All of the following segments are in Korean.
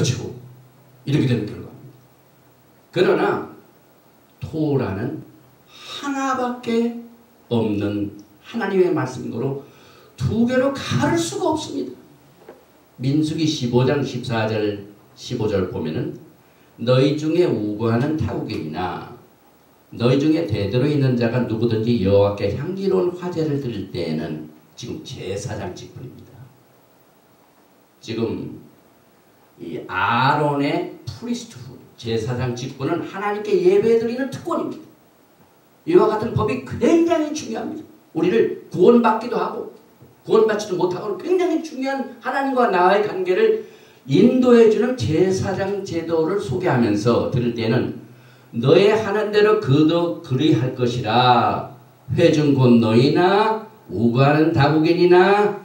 흩어지고 이렇게 되는 결과입니다. 그러나 토라는 하나밖에 없는 하나님의 말씀으로 두 개로 가를 수가 없습니다. 민수기 15장 14절 15절 보면은 너희 중에 우고하는 타국인이나 너희 중에 대대로 있는 자가 누구든지 여호와께 향기로운 화제를 드릴 때에는 지금 제사장 직분입니다. 지금 이 아론의 프리스트후드 제사장 직분은 하나님께 예배드리는 특권입니다. 이와 같은 법이 굉장히 중요합니다. 우리를 구원받기도 하고 구원받지도 못하고 굉장히 중요한 하나님과 나의 관계를 인도해주는 제사장 제도를 소개하면서 들을 때는 너의 하는 대로 그도 그리할 것이라 회중 곧 너희나 우고하는 다국인이나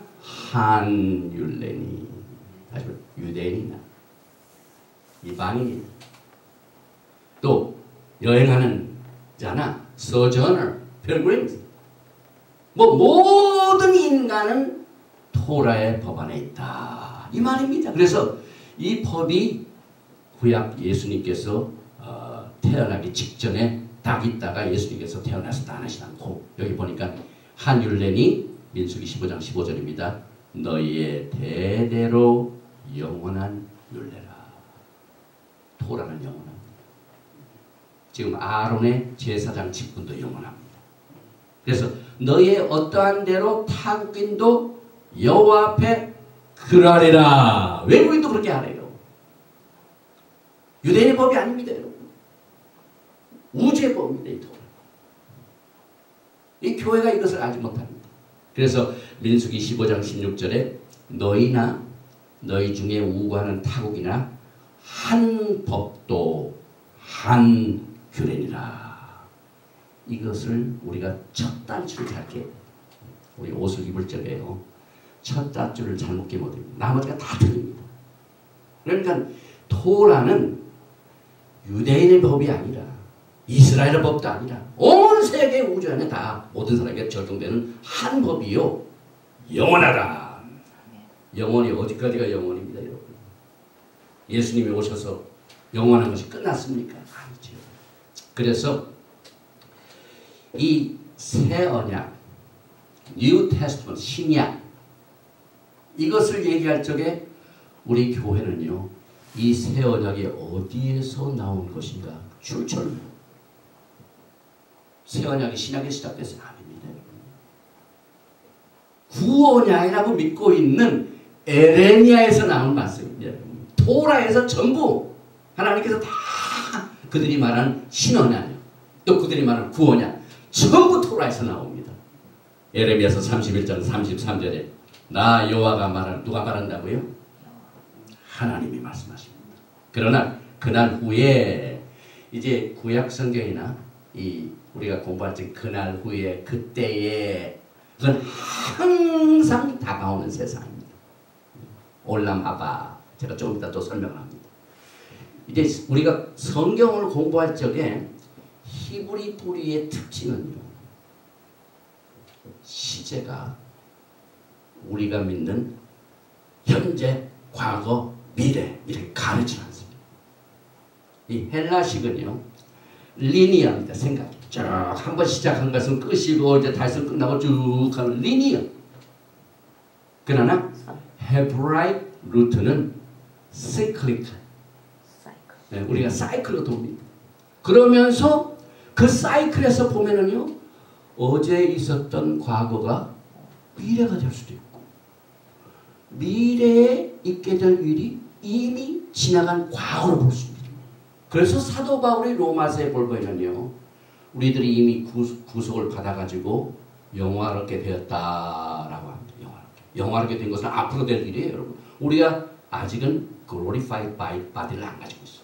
한율레니 다시 유대인이나 이방인이나 또 여행하는 자나 sojourner, pilgrims 모든 인간은 토라의 법 안에 있다 이 말입니다. 그래서 이 법이 구약 예수님께서 태어나기 직전에 딱 있다가 예수님께서 태어나서 떠나시지 않고 여기 보니까 한율레니 민수기 15장 15절입니다. 너희의 대대로 영원한 율례라. 토라는 영원합니다. 지금 아론의 제사장 직분도 영원합니다. 그래서 너희의 어떠한 대로 타국인도 여호와 앞에 그러하리라. 외국인도 그렇게 하래요. 유대인의 법이 아닙니다, 여러분. 우주의 법입니다, 이 토라. 이 교회가 이것을 알지 못합니다. 그래서 민수기 15장 16절에 너희나 너희 중에 우고하는 타국이나 한 법도 한 규례니라. 이것을 우리가 첫 단추를 잘게 우리 옷을 입을 적에요. 첫 단추를 잘못 끼면 나머지가 다 틀립니다. 그러니까 토라는 유대인의 법이 아니라 이스라엘의 법도 아니라 온 세계 우주 안에 다 모든 사람에게 적용되는 한 법이요. 영원하다. 영원이 어디까지가 영원입니다, 여러분. 예수님이 오셔서 영원한 것이 끝났습니까? 아니죠. 그래서 이 새 언약, New Testament, 신약 이것을 얘기할 적에 우리 교회는요. 이 새 언약이 어디에서 나온 것인가? 출처를 새 언약이 신약에 시작돼서는 아닙니다. 구언약이라고 믿고 있는 에레미야에서 나온 말씀입니다. 토라에서 전부 하나님께서 다 그들이 말한 신언약 또 그들이 말한 구언약 전부 토라에서 나옵니다. 에레미야서 31장 33절에 나 여호와가 말한 누가 말한다고요? 하나님이 말씀하십니다. 그러나 그날 후에 이제 구약 성경이나 이 우리가 공부할 때 그날 후에 그때에 그건 항상 다가오는 세상입니다. 올람하바 제가 조금 이따 또 설명을 합니다. 이제 우리가 성경을 공부할 적에 히브리 뿌리의 특징은요. 시제가 우리가 믿는 현재, 과거, 미래 이렇게 가르치지 않습니다. 이 헬라식은요. 리니어입니다. 생각이. 쭉 한 번 시작한 것은 끝이고 이제 다시 끝나고 쭉 가는 리니어. 그러나 헤브라이 루트는 사이클릭. 네, 우리가 사이클로 돕니다. 그러면서 그 사이클에서 보면은요. 어제 있었던 과거가 미래가 될 수도 있고 미래에 있게 될 일이 이미 지나간 과거로 볼 수 있습니다. 그래서 사도 바울이 로마서에 보면요. 우리들이 이미 구속을 받아가지고 영화롭게 되었다라고 합니다. 영화롭게 된 것은 앞으로 될 일이에요, 여러분. 우리가 아직은 glorified by body를 안 가지고 있어.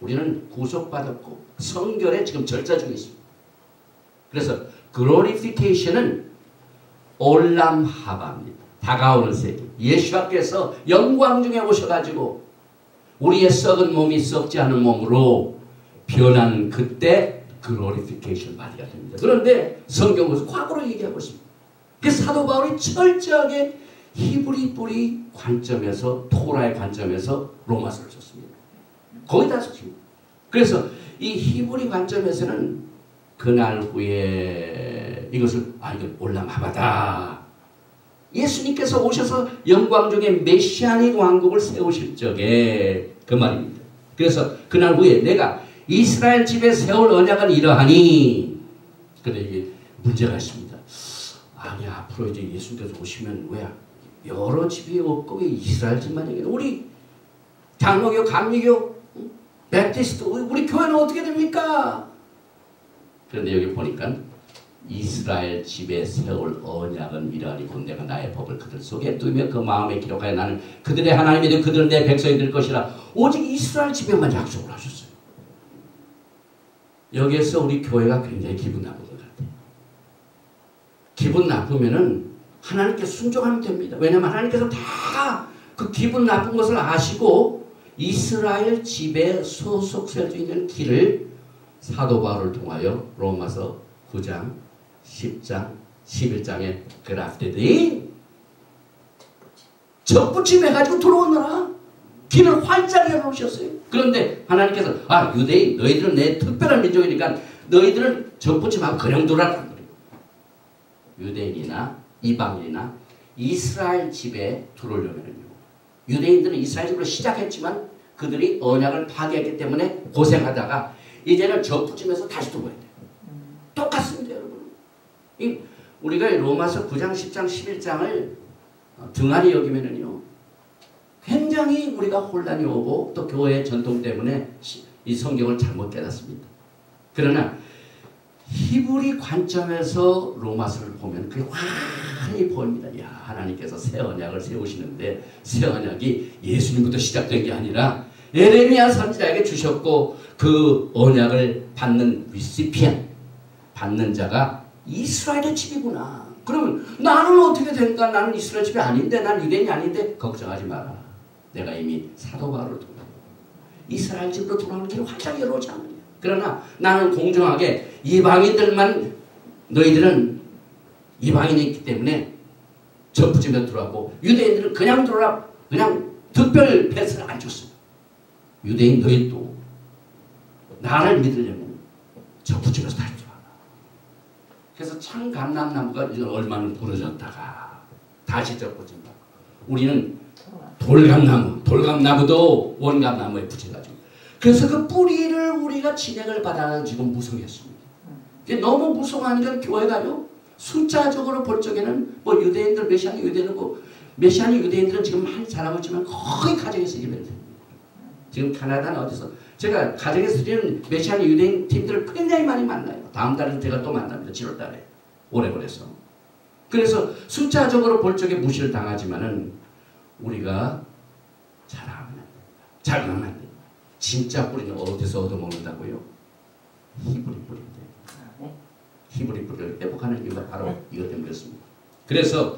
우리는 구속받았고 성결에 지금 절차 중에 있습니다. 그래서 glorification은 올람하바입니다. 다가오는 세계. 예수께서 영광 중에 오셔가지고 우리의 썩은 몸이 썩지 않은 몸으로 변한 그때 glorification body가 됩니다. 그런데 성경은 과거로 얘기하고 있습니다. 그 사도 바울이 철저하게 히브리 뿌리 관점에서, 토라의 관점에서 로마서를 썼습니다. 거의 다 썼습니다. 그래서 이 히브리 관점에서는 그날 후에 이것을 이건 올람하바다. 예수님께서 오셔서 영광 중에 메시아닉 왕국을 세우실 적에 그 말입니다. 그래서 그날 후에 내가 이스라엘 집에 세울 언약은 이러하니. 근데 이게 문제가 있습니다. 아니 앞으로 이제 예수님께서 오시면 뭐야? 여러 집이 없고 이스라엘 집만 얘기해. 우리 장로교, 감리교, 베프티스트 우리 교회는 어떻게 됩니까? 그런데 여기 보니까 이스라엘 집에 세울 언약은 이러하니 곧 내가 나의 법을 그들 속에 두며 그 마음에 기록하여 나는 그들의 하나님이 되고 그들은 내 백성이 될 것이라. 오직 이스라엘 집에만 약속을 하셨어요. 여기에서 우리 교회가 굉장히 기분 나쁜 것 같아요. 기분 나쁘면은 하나님께 순종하면 됩니다. 왜냐하면 하나님께서 다 그 기분 나쁜 것을 아시고 이스라엘 집에 소속될 수 있는 길을 사도 바울을 통하여 로마서 9장, 10장, 11장에 그라프테드 접붙임해가지고 들어오느라 길을 활짝 열어놓으셨어요. 그런데 하나님께서 유대인 너희들은 내 특별한 민족이니까 너희들은 접붙임하고 그냥 들어라는 거예요. 유대인이나 이방인이나 이스라엘 집에 들어오려면요. 유대인들은 이스라엘 집으로 시작했지만 그들이 언약을 파괴했기 때문에 고생하다가 이제는 접붙임에서 다시 들어와야 돼요. 똑같습니다, 여러분. 우리가 로마서 9장, 10장, 11장을 등한히 여기면은요, 굉장히 우리가 혼란이 오고 또 교회의 전통 때문에 이 성경을 잘못 깨닫습니다. 그러나 히브리 관점에서 로마서를 보면 그게 환히 보입니다. 야, 하나님께서 새 언약을 세우시는데 새 언약이 예수님부터 시작된 게 아니라 에레미야 선지자에게 주셨고 그 언약을 받는 리시피언, 받는 자가 이스라엘의 집이구나. 그러면 나는 어떻게 된가? 나는 이스라엘 집이 아닌데, 난 유대인이 아닌데 걱정하지 마라. 내가 이미 사도 바울을 통해 이스라엘 집으로 돌아오는 길을 활짝 열어오지 않느냐. 그러나 나는 공정하게 이방인들만, 너희들은 이방인이 있기 때문에 접붙이며 들어가고 유대인들은 그냥 들어라, 그냥 특별 패스를 안 줬어요. 유대인 너희도 나를 믿으려면 접붙이면서 다시 들어와라. 그래서 참 감람나무가 얼마나 부러졌다가 다시 접붙인다. 우리는 돌감나무도 원감나무에 붙여가지고, 그래서 그 뿌리를 우리가 진액을 받아가지고 무성했습니다. 너무 무성하니까 교회가요, 숫자적으로 볼 적에는 뭐 유대인들, 메시아니 유대인은 메시아니 유대인들은 지금 많이 잘하고 있지만 거의 가정에서 일을 됩니다. 지금 카나다는 어디서 제가 가정에서 드리는 메시아니 유대인 팀들을 굉장히 많이 만나요. 다음 달에 제가 또 만납니다. 7월 달에 오레곤에서. 그래서 숫자적으로 볼 적에 무시를 당하지만은 우리가 잘하면 안 됩니다. 잘하면 안 됩니다. 진짜 뿌리는 어디서 얻어먹는다고요? 히브리 뿌리인데. 히브리 뿌리를 회복하는 이유가 바로 이것 때문이었습니다. 그래서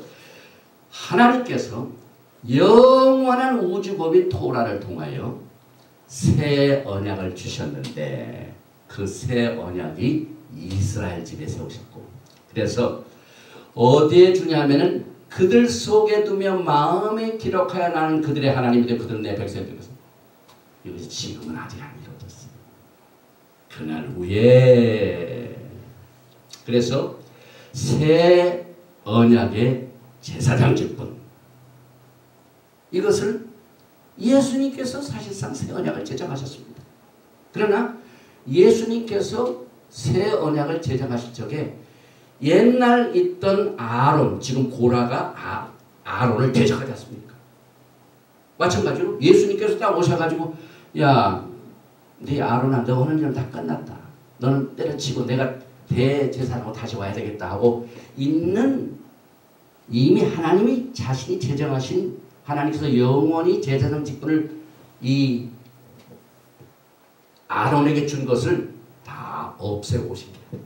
하나님께서 영원한 우주법인 토라를 통하여 새 언약을 주셨는데 그 새 언약이 이스라엘 집에 세우셨고, 그래서 어디에 주냐면은 그들 속에 두며 마음에 기록하여 나는 그들의 하나님이 되고 그들은 내 백성이 되겠어. 이것이 지금은 아직 안 이루어졌어요. 그날 후에. 그래서 새 언약의 제사장 직분, 이것을 예수님께서 사실상 새 언약을 제정하셨습니다. 그러나 예수님께서 새 언약을 제정하실 적에 옛날 있던 아론, 지금 고라가 아론을 대적하지 않습니까? 마찬가지로 예수님께서 딱 오셔가지고, 야, 네 아론아, 너 하는 일은 다 끝났다. 너는 때려치고 내가 대제사장으로 다시 와야 되겠다 하고 있는, 이미 하나님이 자신이 제정하신, 하나님께서 영원히 제사장 직분을 이 아론에게 준 것을 다 없애고 오신 거예요.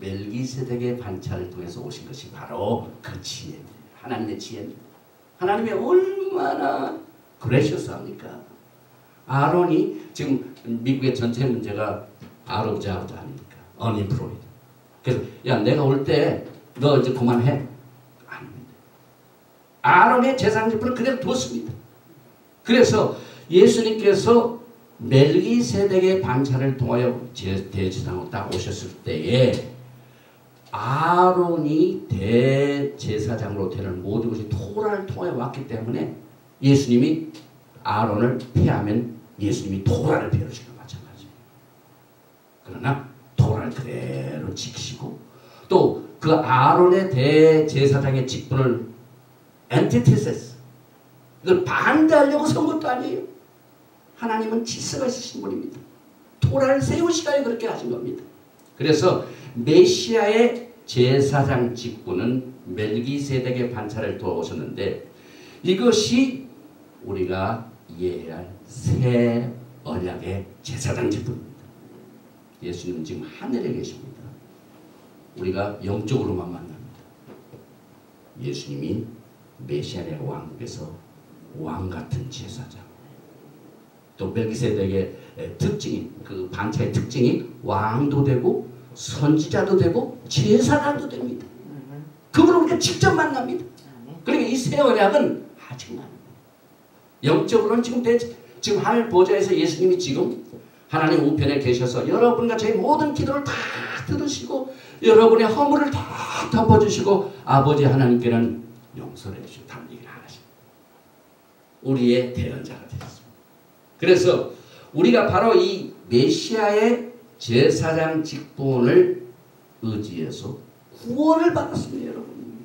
멜기세덱의 반차를 통해서 오신 것이 바로 그 지혜입니다. 하나님의 지혜입니다. 하나님이 얼마나 그레셔스합니까? 아론이 지금 미국의 전체 문제가 아우자 아닙니까? 언임플로이드. 그래서 야, 내가 올 때 너 이제 그만해. 아닙니다. 아론의 제사장직분을 그대로 두었습니다. 그래서 예수님께서 멜기세덱의 반차를 통하여 대제사장으로 딱 오셨을 때에 아론이 대제사장으로 되는 모든 것이 토라를 통하여 왔기 때문에 예수님이 아론을 폐하면 예수님이 토라를 폐하신 것 마찬가지예요. 그러나 토라를 그대로 지키시고 또 그 아론의 대제사장의 직분을 엔티테세스 이걸 반대하려고 세운 것도 아니에요. 하나님은 질서가 있으신 분입니다. 토라를 세우시가에 그렇게 하신 겁니다. 그래서 메시아의 제사장 직분은 멜기세덱의 반차를 도와오셨는데 이것이 우리가 이해해야 할 새 언약의 제사장 직분입니다. 예수님은 지금 하늘에 계십니다. 우리가 영적으로만 만납니다. 예수님이 메시아의 왕국에서 왕같은 제사장. 또 멜기세덱의 특징이 그 반차의 특징이 왕도 되고 선지자도 되고 제사장도 됩니다. 그분을 우리가 직접 만납니다. 그러니까 이 새 언약은 아직 많습니다. 영적으로는 지금 하늘 보좌에서 예수님이 지금 하나님 우편에 계셔서 여러분과 저희 모든 기도를 다 들으시고 여러분의 허물을 다 덮어주시고 아버지 하나님께는 용서를 해주시고 다른 얘기를 안 하십니다. 우리의 대언자가 되셨습니다. 그래서 우리가 바로 이 메시아의 제사장 직분을 의지해서 구원을 받았습니다. 여러분.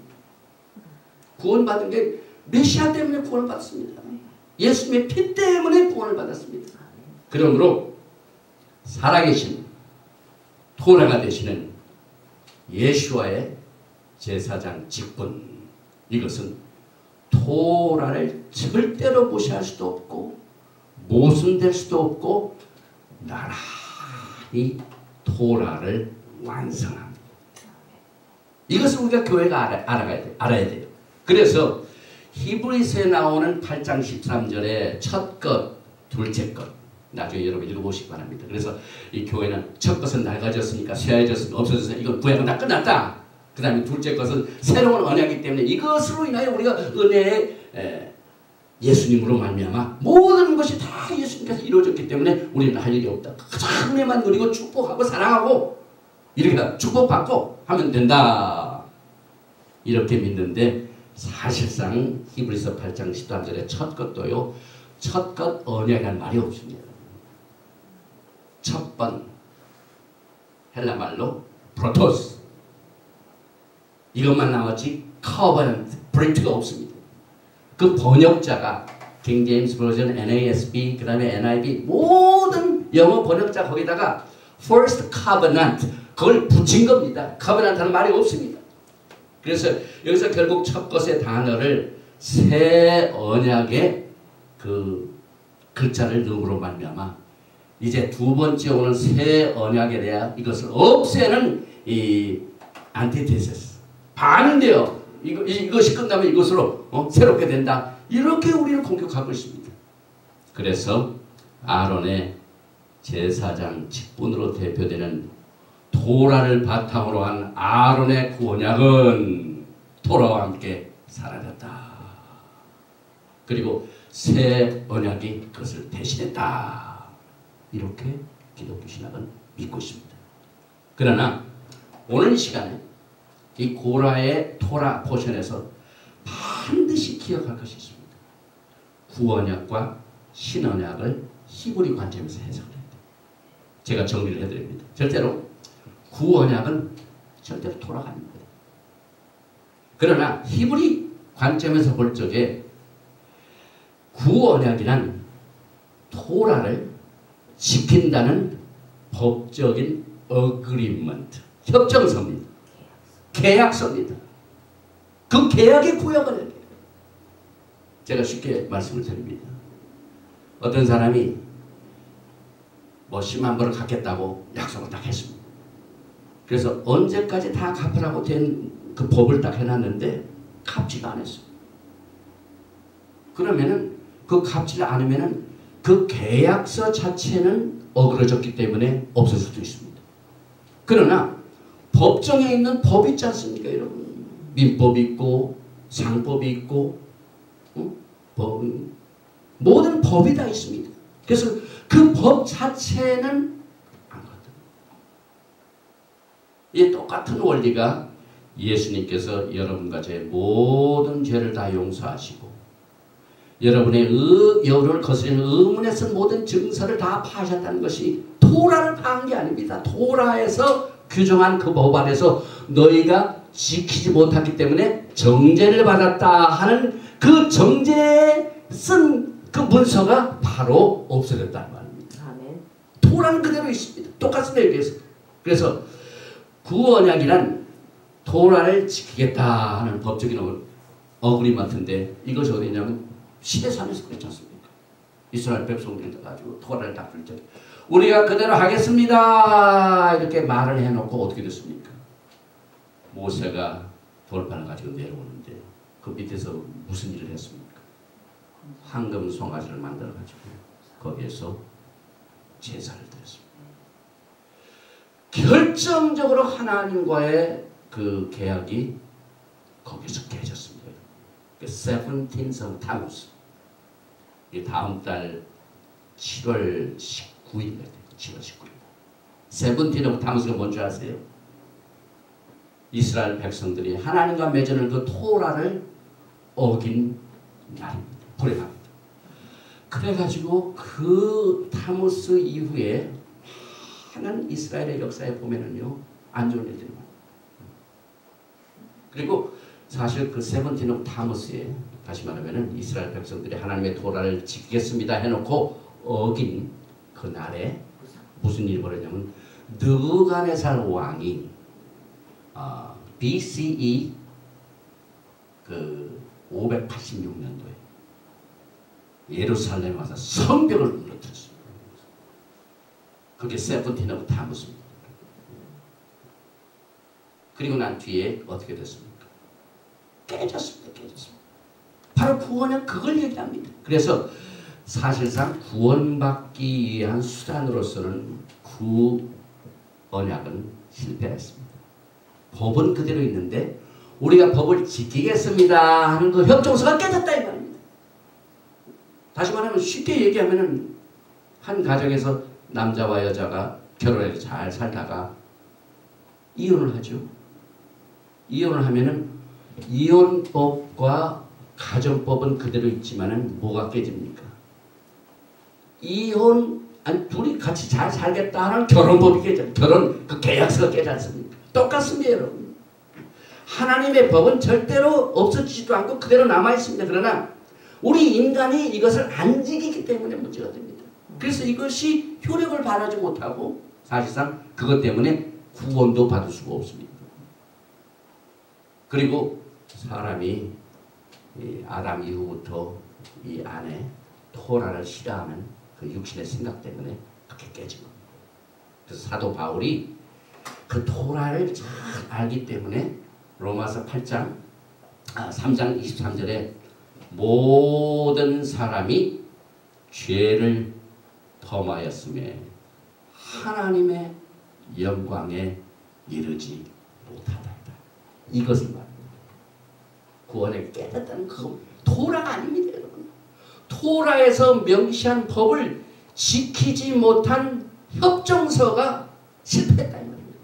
구원받은 게 메시아 때문에 구원을 받았습니다. 예수님의 피 때문에 구원을 받았습니다. 그러므로 살아계신 토라가 되시는 예수와의 제사장 직분 이것은 토라를 절대로 무시할 수도 없고 모순될 수도 없고 나란히 토라를 완성합니다. 이것을 우리가 교회가 알아야 돼요. 그래서 히브리서에 나오는 8장 13절에 첫 것, 둘째 것 나중에 여러분 읽어보시기 바랍니다. 그래서 이 교회는 첫 것은 낡아졌으니까 쇠해졌으니까 없어졌으니까 이건 구약은 다 끝났다. 그 다음에 둘째 것은 새로운 언약이기 때문에 이것으로 인하여 우리가 은혜의 예수님으로 말미암아 모든 것이 다 예수님께서 이루어졌기 때문에 우리는 할 일이 없다. 그저 은혜만 누리고 축복하고 사랑하고 이렇게 축복받고 하면 된다. 이렇게 믿는데 사실상 히브리서 8장 13절에 첫 것도요. 첫 것 언약이라는 말이 없습니다. 첫 번 헬라말로 프로토스 이것만 나왔지 커버넌트 브레이크가 없습니다. 그 번역자가 킹 제임스 버전, NASB, 그 다음에 NIV 모든 영어 번역자 거기다가 first covenant 그걸 붙인 겁니다. covenant라는 말이 없습니다. 그래서 여기서 결국 첫 것의 단어를 새 언약의 그 글자를 넣음으로 말미암아 이제 두 번째 오는 새 언약에 대한 이것을 없애는 이 안티테세스 반대요. 이것이 끝나면 이것으로 새롭게 된다. 이렇게 우리를 공격하고 있습니다. 그래서 아론의 제사장 직분으로 대표되는 토라를 바탕으로 한 아론의 구원약은 토라와 함께 사라졌다. 그리고 새 언약이 그것을 대신했다. 이렇게 기독교 신학은 믿고 있습니다. 그러나 오늘 이 시간에 이 고라의 토라 포션에서 반드시 기억할 것이 있습니다. 구언약과 신언약을 히브리 관점에서 해석을 해야 돼요. 제가 정리를 해드립니다. 절대로 구언약은 절대로 토라가 아닙니다. 그러나 히브리 관점에서 볼 적에 구언약이란 토라를 지킨다는 법적인 어그리먼트, 협정서입니다. 계약서입니다. 그 계약의 구약을 해야 돼요. 제가 쉽게 말씀을 드립니다. 어떤 사람이 뭐 10만 불을 갚겠다고 약속을 딱 했습니다. 그래서 언제까지 다 갚으라고 된 그 법을 딱 해놨는데 갚지가 않았어요. 그러면은 그 갚지를 않으면은 그 계약서 자체는 어그러졌기 때문에 없을 수도 있습니다. 그러나 법정에 있는 법이 있지 않습니까, 여러분? 민법이 있고 상법이 있고 모든 법이 다 있습니다. 그래서 그 법 자체는 안 거든. 이 똑같은 원리가 예수님께서 여러분과 제 모든 죄를 다 용서하시고 여러분의 여를 거스리는 의문에 쓴 모든 증서를 다 파하셨다는 것이 토라를 파한 게 아닙니다. 토라에서 규정한 그 법 안에서 너희가 지키지 못했기 때문에 정죄를 받았다 하는 그 정죄에 쓴 그 문서가 바로 없어졌다는 말입니다. 아멘. 토라는 그대로 있습니다. 똑같습니다. 여기에서. 그래서 구언약이란 토라를 지키겠다 하는 법적인 어그림 같은데 이것이 어디냐면 시대산에서 그렇지 않습니까? 이스라엘 백성들이 가지고 토라를 딱 줄 때 우리가 그대로 하겠습니다 이렇게 말을 해놓고 어떻게 됐습니까? 모세가 돌판을 가지고 내려오는데 그 밑에서 무슨 일을 했습니까? 황금 송아지를 만들어 가지고 거기에서 제사를 드렸습니다. 결정적으로 하나님과의 그 계약이 거기서 깨졌습니다. 17th of Tammuz. 다음 달 7월 19일 7월 19일. 17th of Tammuz가 뭔지 아세요? 이스라엘 백성들이 하나님과 맺은 그 토라를 어긴 날입니다. 불행합니다. 그래가지고 그 타무스 이후에 많은 이스라엘의 역사에 보면은요 안 좋은 일들이 많아요. 그리고 사실 그 세븐틴 오브 타무스에 다시 말하면은 이스라엘 백성들이 하나님의 토라를 지키겠습니다 해놓고 어긴 그 날에 무슨 일이 벌어졌냐면 느부갓네살 왕이 BCE 그 586년도에 예루살렘에 와서 성벽을 무너뜨렸습니다. 그게 세븐틴 오브 타무스입니다. 그리고 난 뒤에 어떻게 됐습니까? 깨졌습니다. 바로 구원은 그걸 얘기합니다. 그래서 사실상 구원받기 위한 수단으로서는 언약은 실패했습니다. 법은 그대로 있는데 우리가 법을 지키겠습니다 하는 그 협정서가 깨졌다 이 말입니다. 다시 말하면 쉽게 얘기하면은 한 가정에서 남자와 여자가 결혼해서 잘 살다가 이혼을 하죠. 이혼을 하면은 이혼법과 가정법은 그대로 있지만은 뭐가 깨집니까? 둘이 같이 잘 살겠다 하는 결혼법이 깨져. 결혼 그 계약서가 깨지 않습니까? 똑같습니다, 여러분. 하나님의 법은 절대로 없어지지도 않고 그대로 남아 있습니다. 그러나 우리 인간이 이것을 안 지키기 때문에 문제가 됩니다. 그래서 이것이 효력을 발하지 못하고 사실상 그것 때문에 구원도 받을 수가 없습니다. 그리고 사람이 아담 이후부터 이 안에 토라를 싫어하는 그 육신의 생각 때문에 그렇게 깨진 겁니다. 그래서 사도 바울이 그 토라를 잘 알기 때문에 로마서 3장 23절에 모든 사람이 죄를 범하였음에 하나님의 영광에 이르지 못하다. 이것을 말합니다. 구원에 깨졌다는 그 토라가 아닙니다, 여러분. 토라에서 명시한 법을 지키지 못한 협정서가 실패했다 이 말입니다.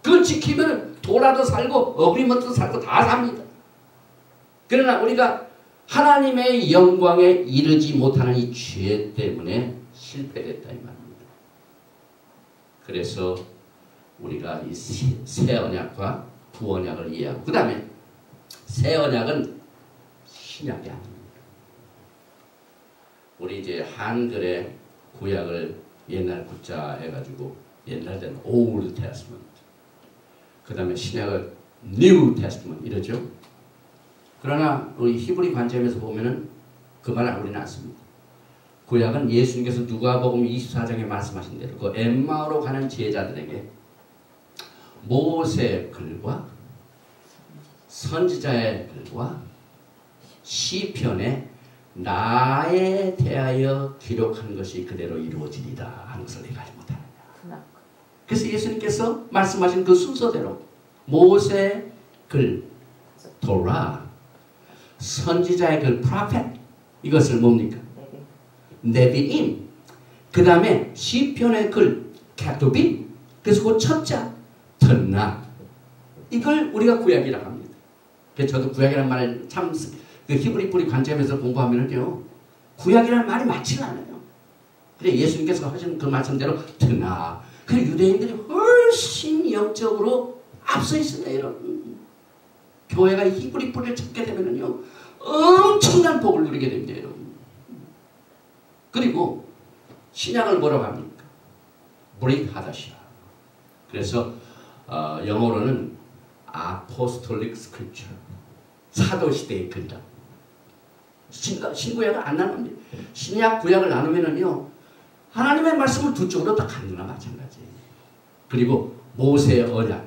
그걸 지키면 토라도 살고 어그리먼트도 살고 다 삽니다. 그러나 우리가 하나님의 영광에 이르지 못하는 이 죄 때문에 실패됐다 이 말입니다. 그래서 우리가 이 새 언약과 구언약을 이해하고 그 다음에 새 언약은 신약이 아닙니다. 우리 이제 한글에 구약을 옛날 구자 해가지고 옛날 때는 Old Testament 그 다음에 신약을 New Testament 이러죠. 그러나 우리 히브리 관점에서 보면은 그 말을 우리는 않습니다. 구약은 예수님께서 누가복음 24장에 말씀하신 대로 그 엠마오로 가는 제자들에게 모세의 글과 선지자의 글과 시편에 나에 대하여 기록한 것이 그대로 이루어지리라 하는 것을 얘기하지 못하느냐. 그래서 예수님께서 말씀하신 그 순서대로 모세의 글, 토라, 선지자의 글 프로페트 이것을 뭡니까? 네비임. 그 다음에 시편의 글 케투빔. 그래서 그 첫자 턴나 이걸 우리가 구약이라고 합니다. 그래서 저도 구약이라는 말을 참 그 히브리 뿌리 관점에서 공부하면은요 구약이라는 말이 맞지가 않아요. 그래 예수님께서 하신 그 말씀대로 턴나. 그 유대인들이 훨씬 영적으로 앞서 있습니다. 여러분. 교회가 히브리 뿌리를 찾게 되면은요 엄청난 복을 누리게 됩니다. 여러분. 그리고 신약을 뭐라고 합니까? 브릿 하다시아. 그래서 영어로는 아포스톨릭 스크립처 사도 시대의 글이다. 신구약을 안 나눕니다. 신약 구약을 나누면은요 하나님의 말씀을 두 쪽으로 다 갖는 거나 마찬가지예요. 그리고 모세의 언약,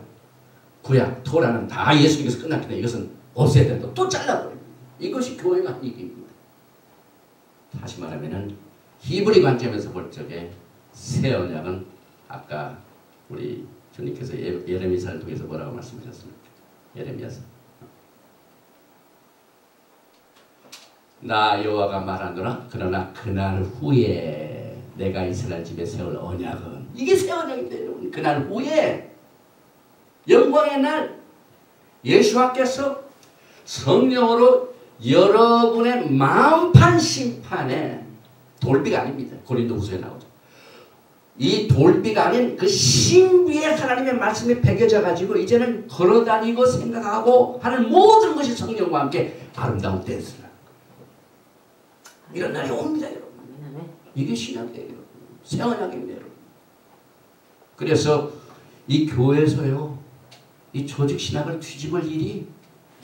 구약, 토라는 다 예수님께서 끝났기 때문에 이것은 없애야 된다. 또 잘라버려요. 이것이 교회가 이깁니다. 다시 말하면은 히브리 관점에서 볼 적에 새 언약은 아까 우리 주님께서 예레미야를 통해서 뭐라고 말씀하셨습니까? 예레미야서 나 여호와가 말하노라. 그러나 그날 후에 내가 이스라엘 집에 세울 언약은 이게 새 언약입니다. 여러분. 그날 후에 영광의 날 예수께서 성령으로 여러분의 마음판 심판에 돌비가 아닙니다. 고린도후서에 나오죠. 이 돌비가 아닌 그 신비의 하나님의 말씀이 배겨져 가지고 이제는 걸어다니고 생각하고 하는 모든 것이 성령과 함께 아름다운 댄스라. 이런 날이 옵니다, 여러분. 이게 신약이에요, 여러분. 새 언약입니다, 여러분. 그래서 이 교회에서요, 이 조직 신학을 뒤집을 일이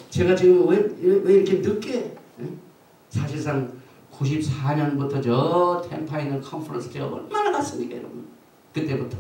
제가 지금 왜 이렇게 늦게 사실상 94년부터 저 템파에 있는 컨퍼런스 제가 얼마나 갔습니까, 여러분. 그때부터